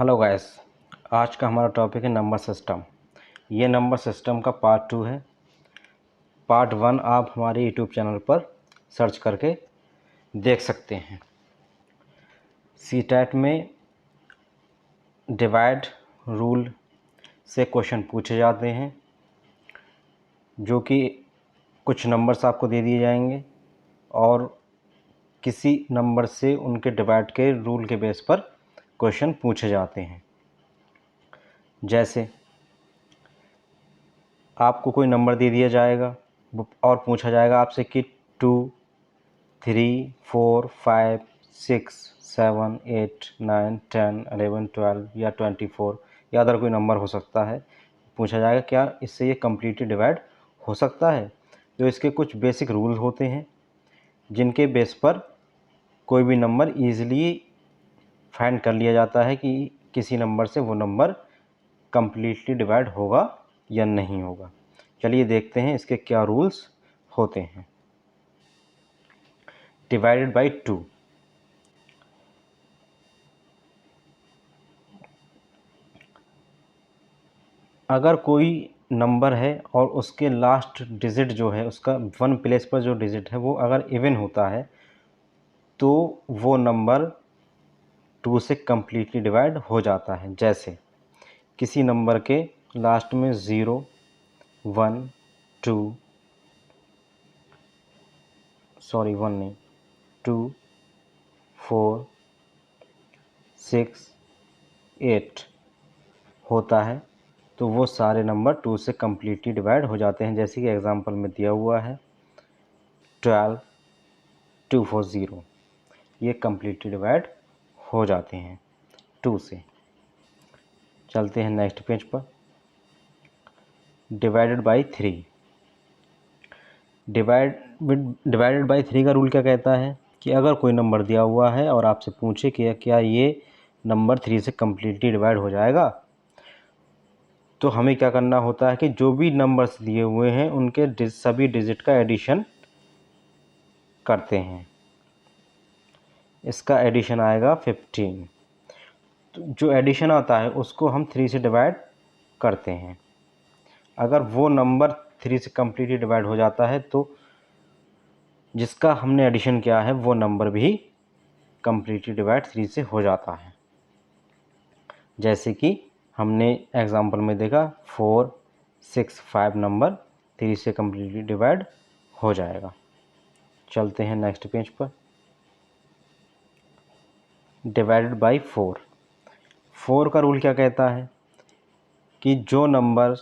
Hello guys, आज का हमारा टॉपिक है नंबर सिस्टम। ये नंबर सिस्टम का पार्ट 2 है। पार्ट 1 आप हमारे यूट्यूब चैनल पर सर्च करके देख सकते हैं। सीटेट में डिवाइड रूल से क्वेश्चन पूछे जाते हैं, जो कि कुछ नंबर्स आपको दे दिए जाएंगे और किसी नंबर से उनके डिवाइड के रूल के बेस पर क्वेश्चन पूछे जाते हैं। जैसे आपको कोई नंबर दे दिया जाएगा और पूछा जाएगा आपसे कि 2, 3, 4, 5, 6, 7, 8, 9, 10, 11, 12 या 24 या अदर कोई नंबर हो सकता है। पूछा जाएगा क्या इससे ये कम्प्लीटली डिवाइड हो सकता है। तो इसके कुछ बेसिक रूल होते हैं जिनके बेस पर कोई भी नंबर ईज़िली फाइंड कर लिया जाता है कि किसी नंबर से वो नंबर कम्प्लीटली डिवाइड होगा या नहीं होगा। चलिए देखते हैं इसके क्या रूल्स होते हैं। Divided by 2। अगर कोई नंबर है और उसके लास्ट डिजिट जो है, उसका 1 प्लेस पर जो डिजिट है वो अगर इवन होता है तो वो नंबर 2 से कम्प्लीटली डिवाइड हो जाता है। जैसे किसी नंबर के लास्ट में 0, 1, 2 सॉरी 1 नहीं 2, 4, 6, 8 होता है तो वो सारे नंबर 2 से कम्प्लीटली डिवाइड हो जाते हैं। जैसे कि एग्जांपल में दिया हुआ है 12, 240, ये कम्प्लीटली डिवाइड हो जाते हैं 2 से। चलते हैं नेक्स्ट पेज पर। Divided by 3। डिवाइडेड बाई 3 का रूल क्या कहता है कि अगर कोई नंबर दिया हुआ है और आपसे पूछे कि क्या ये नंबर 3 से कम्प्लीटली डिवाइड हो जाएगा, तो हमें क्या करना होता है कि जो भी नंबर्स दिए हुए हैं उनके सभी डिजिट का एडिशन करते हैं। इसका एडिशन आएगा 15। तो जो एडिशन आता है उसको हम 3 से डिवाइड करते हैं। अगर वो नंबर 3 से कम्प्लीटली डिवाइड हो जाता है तो जिसका हमने एडिशन किया है वो नंबर भी कम्प्लीटली डिवाइड 3 से हो जाता है। जैसे कि हमने एग्जांपल में देखा 4, 6, 5 नंबर 3 से कम्प्लीटली डिवाइड हो जाएगा। चलते हैं नेक्स्ट पेज पर। Divided by 4। 4 का रूल क्या कहता है कि जो नंबर्स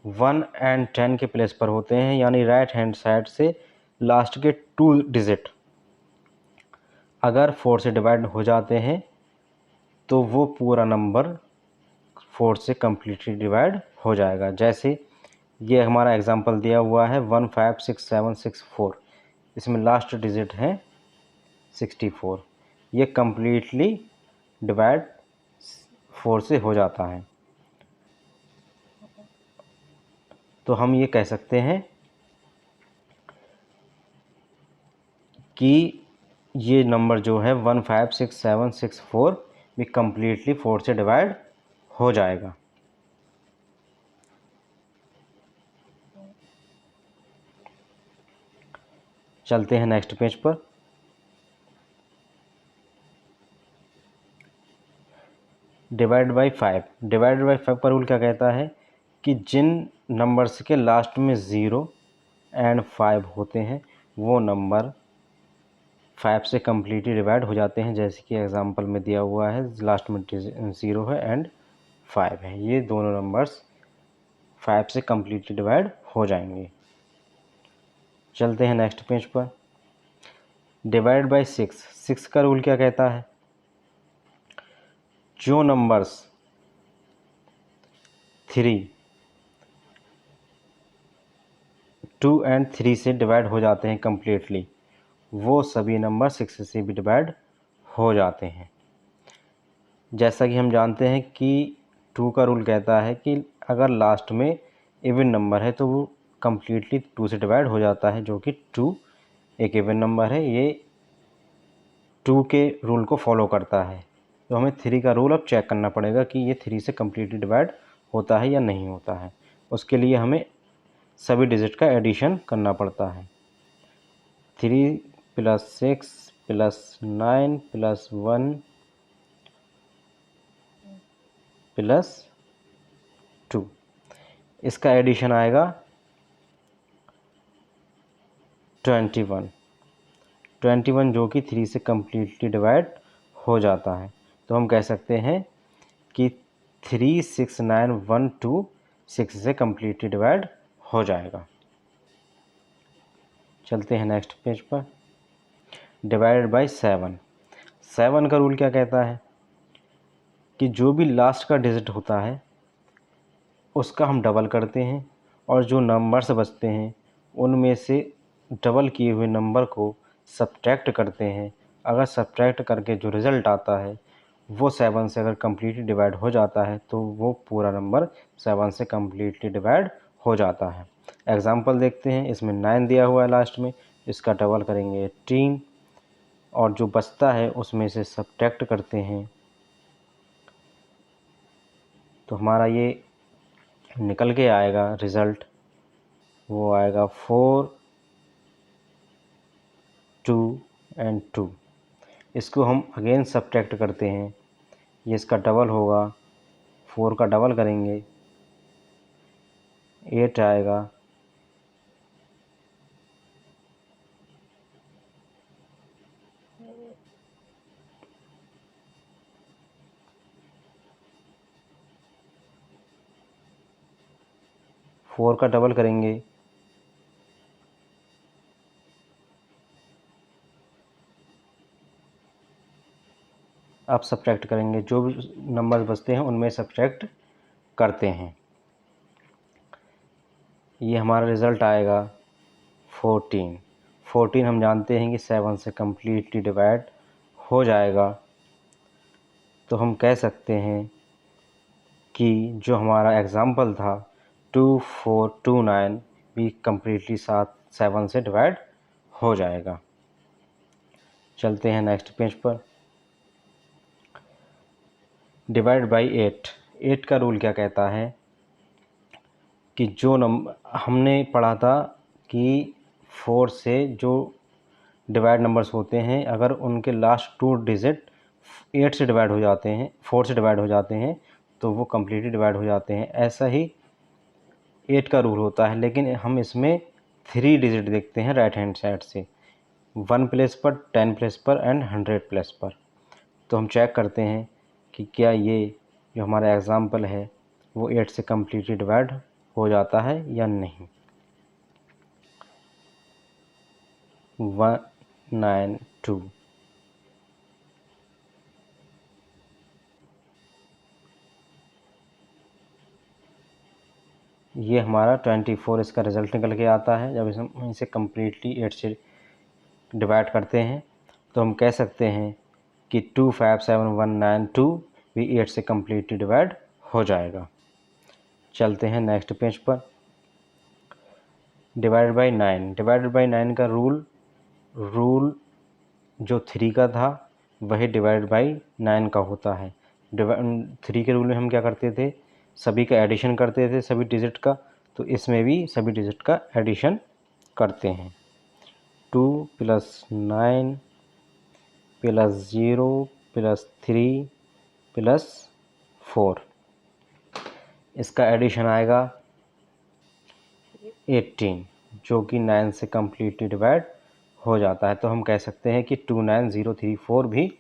1 एंड 10 के प्लेस पर होते हैं, यानी राइट हैंड साइड से लास्ट के 2 डिजिट अगर 4 से डिवाइड हो जाते हैं तो वो पूरा नंबर 4 से कम्प्लीटली डिवाइड हो जाएगा। जैसे ये हमारा एग्जांपल दिया हुआ है 1, 5, 6, 7, 6, 4, इसमें लास्ट डिजिट है 64, ये कम्प्लीटली डिवाइड 4 से हो जाता है। तो हम ये कह सकते हैं कि ये नंबर जो है 1, 5, 6, 7, 6, 4 भी कम्प्लीटली 4 से डिवाइड हो जाएगा। चलते हैं नेक्स्ट पेज पर। Divide by 5। डिवाइड बाई 5 का रूल क्या कहता है कि जिन नंबर्स के लास्ट में 0 एंड 5 होते हैं वो नंबर 5 से कम्प्लीटली डिवाइड हो जाते हैं। जैसे कि एग्जांपल में दिया हुआ है लास्ट में 0 है एंड 5 है, ये दोनों नंबर्स 5 से कम्प्लीटली डिवाइड हो जाएंगे। चलते हैं नेक्स्ट पेज पर। Divide by 6। 6 का रूल क्या कहता है, जो नंबर्स 3, 2 एंड 3 से डिवाइड हो जाते हैं कम्प्लीटली, वो सभी नंबर 6 से भी डिवाइड हो जाते हैं। जैसा कि हम जानते हैं कि 2 का रूल कहता है कि अगर लास्ट में इवन नंबर है तो वो कम्प्लीटली 2 से डिवाइड हो जाता है, जो कि 2 एक इवन नंबर है, ये 2 के रूल को फॉलो करता है। तो हमें 3 का रूल अब चेक करना पड़ेगा कि ये 3 से कम्प्लीटली डिवाइड होता है या नहीं होता है। उसके लिए हमें सभी डिजिट का एडिशन करना पड़ता है। 3 + 6 + 9 + 1 + 2, इसका एडिशन आएगा 21 जो कि 3 से कम्प्लीटली डिवाइड हो जाता है। तो हम कह सकते हैं कि 3 6 9 1 2 6 से कम्प्लीटली डिवाइड हो जाएगा। चलते हैं नेक्स्ट पेज पर। डिवाइडेड बाय 7 का रूल क्या कहता है कि जो भी लास्ट का डिजिट होता है उसका हम डबल करते हैं और जो नंबर्स बचते हैं उनमें से डबल किए हुए नंबर को सब्ट्रैक्ट करते हैं। अगर सब्ट्रैक्ट करके जो रिज़ल्ट आता है वो 7 से अगर कम्प्लीटली डिवाइड हो जाता है तो वो पूरा नंबर 7 से कम्प्लीटली डिवाइड हो जाता है। एग्ज़ाम्पल देखते हैं। इसमें 9 दिया हुआ है लास्ट में, इसका डबल करेंगे 18 और जो बचता है उसमें से सब्ट्रैक्ट करते हैं तो हमारा ये निकल के आएगा रिज़ल्ट, वो आएगा 4 2 और 2। इसको हम अगेन सब्ट्रैक्ट करते हैं, ये इसका डबल होगा, 4 का डबल करेंगे 8 आएगा, फोर का डबल करेंगे अब सब्ट्रैक्ट करेंगे, जो भी नंबर बचते हैं उनमें सब्ट्रैक्ट करते हैं। ये हमारा रिज़ल्ट आएगा 14 हम जानते हैं कि 7 से कम्प्लीटली डिवाइड हो जाएगा। तो हम कह सकते हैं कि जो हमारा एग्ज़ाम्पल था 2429 भी कम्प्लीटली 7 से डिवाइड हो जाएगा। चलते हैं नेक्स्ट पेज पर। डिवाइड बाई 8 का रूल क्या कहता है कि जो नंबर हमने पढ़ा था कि 4 से जो डिवाइड नंबर्स होते हैं अगर उनके लास्ट 2 डिजिट 8 से डिवाइड हो जाते हैं, 4 से डिवाइड हो जाते हैं तो वो कम्प्लीटली डिवाइड हो जाते हैं। ऐसा ही 8 का रूल होता है, लेकिन हम इसमें 3 डिजिट देखते हैं राइट हैंड साइड से, 1 प्लेस पर, 10 प्लेस पर एंड 100 प्लेस पर। तो हम चेक करते हैं कि क्या ये जो हमारा एग्ज़ाम्पल है वो 8 से कम्प्लीटली डिवाइड हो जाता है या नहीं। 192 ये हमारा 24 इसका रिज़ल्ट निकल के आता है। जब हम इसे कम्प्लीटली 8 से डिवाइड करते हैं तो हम कह सकते हैं कि 257192 भी 8 से कम्प्लीटली डिवाइड हो जाएगा। चलते हैं नेक्स्ट पेज पर। डिवाइड बाई 9 का रूल जो 3 का था वही डिवाइड बाई 9 का होता है। 3 के रूल में हम क्या करते थे, सभी का एडिशन करते थे सभी डिजिट का, तो इसमें भी सभी डिजिट का एडिशन करते हैं। 2 + 9 + 0 + 3 + 4, इसका एडिशन आएगा 18 जो कि 9 से कम्प्लीटली डिवाइड हो जाता है। तो हम कह सकते हैं कि 29034 भी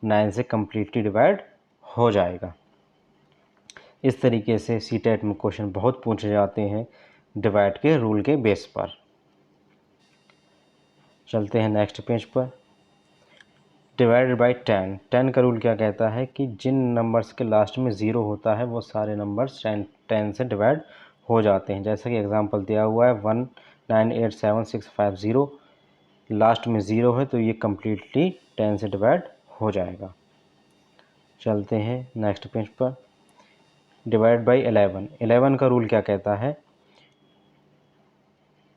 9 से कम्प्लीटली डिवाइड हो जाएगा। इस तरीके से सीटेट में क्वेश्चन बहुत पूछे जाते हैं डिवाइड के रूल के बेस पर। चलते हैं नेक्स्ट पेज पर। डिवाइडेड बाई 10 का रूल क्या कहता है कि जिन नंबर्स के लास्ट में 0 होता है वो सारे नंबर्स 10 से डिवाइड हो जाते हैं। जैसे कि एग्जांपल दिया हुआ है 1987650, लास्ट में 0 है तो ये कम्प्लीटली 10 से डिवाइड हो जाएगा। चलते हैं नेक्स्ट पेज पर। डिवाइड बाई 11 का रूल क्या कहता है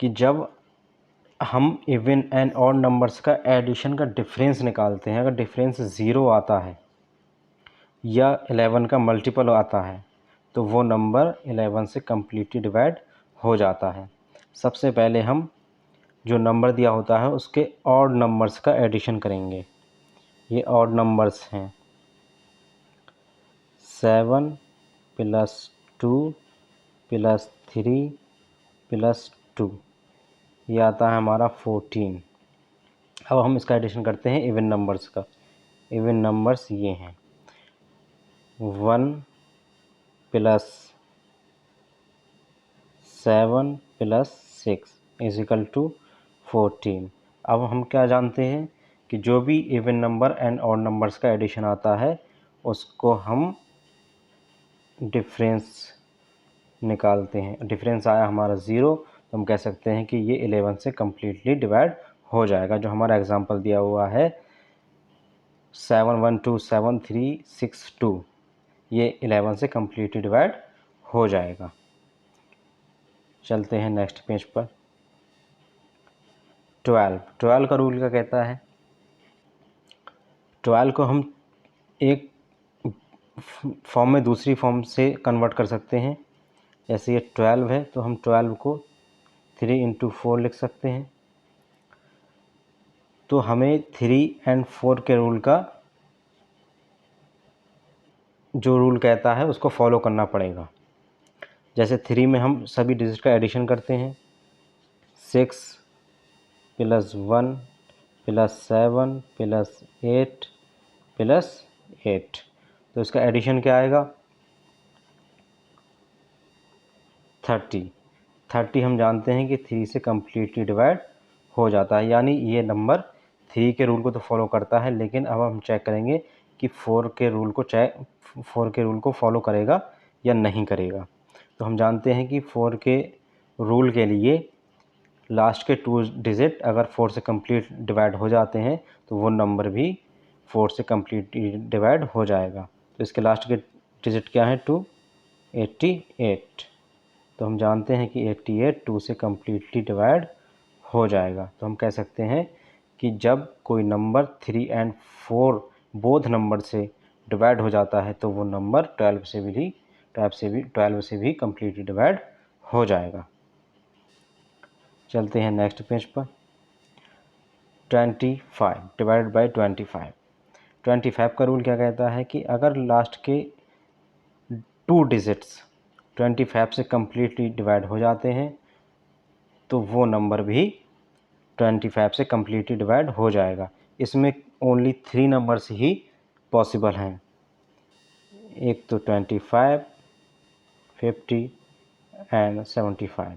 कि जब हम इवन एंड ऑड नंबर्स का एडिशन का डिफरेंस निकालते हैं, अगर डिफरेंस 0 आता है या 11 का मल्टीपल आता है तो वो नंबर 11 से कम्प्लीटली डिवाइड हो जाता है। सबसे पहले हम जो नंबर दिया होता है उसके ऑड नंबर्स का एडिशन करेंगे। ये ऑड नंबर्स हैं 7 + 2 + 3 + 2, ये आता है हमारा 14। अब हम इसका एडिशन करते हैं इवन नंबर्स का। इवन नंबर्स ये हैं 1 + 7 + 6 = 14। अब हम क्या जानते हैं कि जो भी even number and odd numbers का एडिशन आता है उसको हम डिफरेंस निकालते हैं। डिफरेंस आया हमारा 0 तो हम कह सकते हैं कि ये 11 से कम्प्लीटली डिवाइड हो जाएगा। जो हमारा एग्जांपल दिया हुआ है 7127362, ये 11 से कम्प्लीटली डिवाइड हो जाएगा। चलते हैं नेक्स्ट पेज पर। 12 का रूल क्या कहता है? 12 को हम एक फॉर्म में दूसरी फॉर्म से कन्वर्ट कर सकते हैं। जैसे ये 12 है तो हम 12 को 3 × 4 लिख सकते हैं। तो हमें 3 और 4 के रूल का जो रूल कहता है उसको फॉलो करना पड़ेगा। जैसे 3 में हम सभी डिजिट का एडिशन करते हैं 6 + 1 + 7 + 8 + 8, तो इसका एडिशन क्या आएगा 30। हम जानते हैं कि 3 से कम्प्लीटली डिवाइड हो जाता है, यानी ये नंबर 3 के रूल को तो फॉलो करता है, लेकिन अब हम चेक करेंगे कि 4 के रूल को फॉलो करेगा या नहीं करेगा। तो हम जानते हैं कि 4 के रूल के लिए लास्ट के 2 डिजिट अगर 4 से कम्प्लीट डिवाइड हो जाते हैं तो वो नंबर भी 4 से कम्प्लीटली डिवाइड हो जाएगा। तो इसके लास्ट के डिजिट क्या है 2, 88। तो हम जानते हैं कि 88 2 से कम्प्लीटली डिवाइड हो जाएगा। तो हम कह सकते हैं कि जब कोई नंबर 3 और 4 बोथ नंबर से डिवाइड हो जाता है तो वो नंबर 12 से भी कम्प्लीटली डिवाइड हो जाएगा। चलते हैं नेक्स्ट पेज पर। 25 डिवाइड बाय 25। 25 का रूल क्या कहता है कि अगर लास्ट के 2 डिजिट्स 25 से कम्प्लीटली डिवाइड हो जाते हैं तो वो नंबर भी 25 से कम्प्लीटली डिवाइड हो जाएगा। इसमें ओनली 3 नंबर्स ही पॉसिबल हैं, एक तो 25, 50 एंड 75।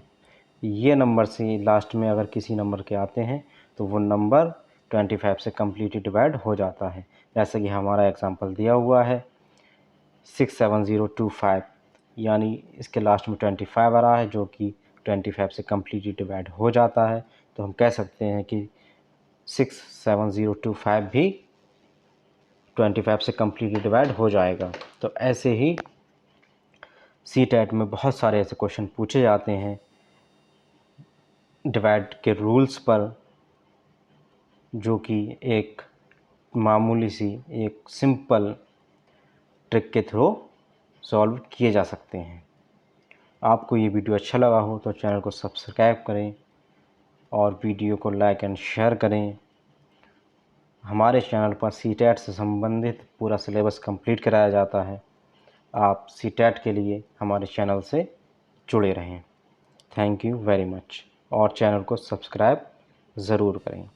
ये नंबर से लास्ट में अगर किसी नंबर के आते हैं तो वो नंबर 25 से कम्प्लीटली डिवाइड हो जाता है। जैसे कि हमारा एग्जांपल दिया हुआ है 67025, यानी इसके लास्ट में 25 आ रहा है जो कि 25 से कम्प्लीटली डिवाइड हो जाता है। तो हम कह सकते हैं कि 67025 भी 25 से कम्प्लीटली डिवाइड हो जाएगा। तो ऐसे ही CTET में बहुत सारे ऐसे क्वेश्चन पूछे जाते हैं डिवाइड के रूल्स पर, जो कि एक मामूली सी एक सिंपल ट्रिक के थ्रू सॉल्व किए जा सकते हैं। आपको ये वीडियो अच्छा लगा हो तो चैनल को सब्सक्राइब करें और वीडियो को लाइक एंड शेयर करें। हमारे चैनल पर CTET से संबंधित पूरा सिलेबस कंप्लीट कराया जाता है। आप CTET के लिए हमारे चैनल से जुड़े रहें। थैंक यू वेरी मच, और चैनल को सब्सक्राइब ज़रूर करें।